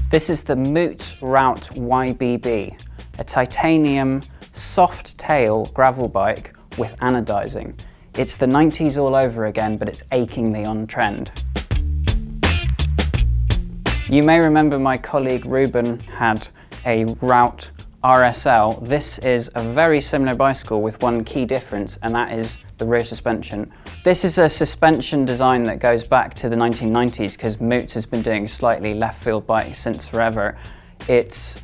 This is the Moots Routt YBB, a titanium soft tail gravel bike with anodizing. It's the 90s all over again, but it's achingly on trend. You may remember my colleague Ruben had a Routt RSL. This is a very similar bicycle with one key difference, and that is the rear suspension. This is a suspension design that goes back to the 1990s because Moots has been doing slightly left field bikes since forever. It's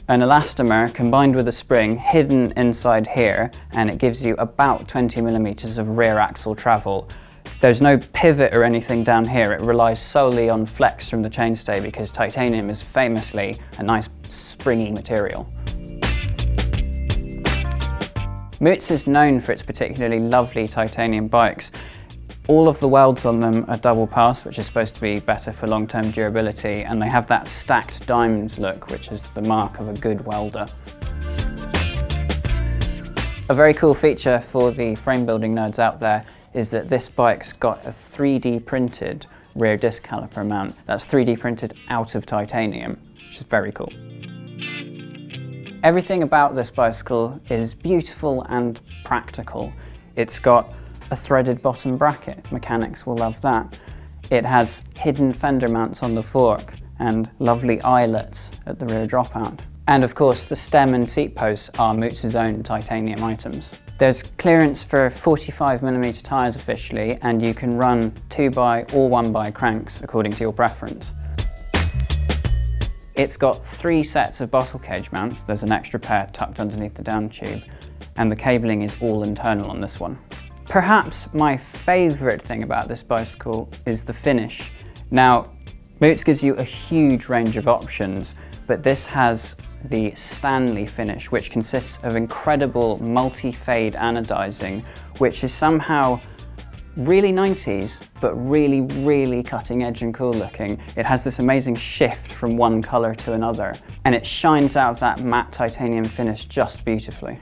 an elastomer combined with a spring hidden inside here, and it gives you about 20 millimeters of rear axle travel. There's no pivot or anything down here. It relies solely on flex from the chainstay because titanium is famously a nice springy material. Moots is known for its particularly lovely titanium bikes. All of the welds on them are double pass, which is supposed to be better for long-term durability, and they have that stacked diamonds look, which is the mark of a good welder. A very cool feature for the frame building nerds out there is that this bike's got a 3D printed rear disc caliper mount. That's 3D printed out of titanium, which is very cool. Everything about this bicycle is beautiful and practical. It's got a threaded bottom bracket, mechanics will love that. It has hidden fender mounts on the fork and lovely eyelets at the rear dropout. And of course, the stem and seat posts are Moots' own titanium items. There's clearance for 45mm tyres officially, and you can run 2x or 1x cranks according to your preference. It's got 3 sets of bottle cage mounts. There's an extra pair tucked underneath the down tube, and the cabling is all internal on this one. Perhaps my favourite thing about this bicycle is the finish. Now, Moots gives you a huge range of options, but this has the Stanley finish, which consists of incredible multi-fade anodizing, which is somehow really 90s, but really, really cutting edge and cool looking. It has this amazing shift from one colour to another, and it shines out of that matte titanium finish just beautifully.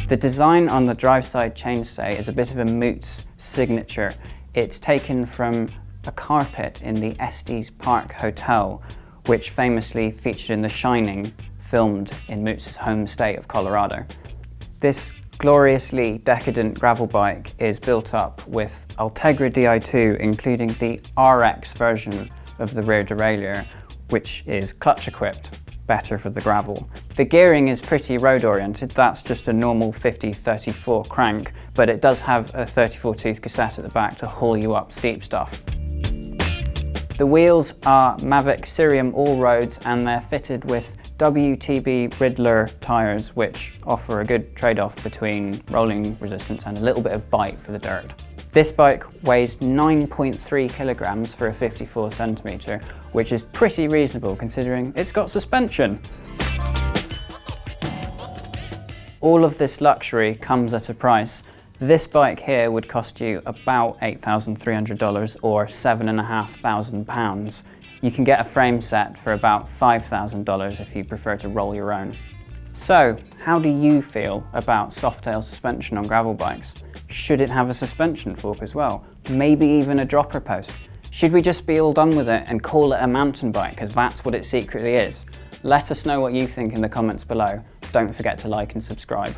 The design on the drive side chainstay is a bit of a Moots signature. It's taken from a carpet in the Estes Park Hotel, which famously featured in The Shining, filmed in Moots' home state of Colorado. This gloriously decadent gravel bike is built up with Ultegra Di2, including the RX version of the rear derailleur, which is clutch equipped, better for the gravel. The gearing is pretty road oriented. That's just a normal 50-34 crank, but it does have a 34 tooth cassette at the back to haul you up steep stuff. The wheels are Mavic Ksyrium Allroads, and they're fitted with WTB Riddler tyres, which offer a good trade-off between rolling resistance and a little bit of bite for the dirt. This bike weighs 9.3 kilograms for a 54 centimetre, which is pretty reasonable considering it's got suspension. All of this luxury comes at a price. This bike here would cost you about $8,300 or £7,500. You can get a frame set for about $5,000 if you prefer to roll your own. So, how do you feel about softtail suspension on gravel bikes? Should it have a suspension fork as well? Maybe even a dropper post? Should we just be all done with it and call it a mountain bike because that's what it secretly is? Let us know what you think in the comments below. Don't forget to like and subscribe.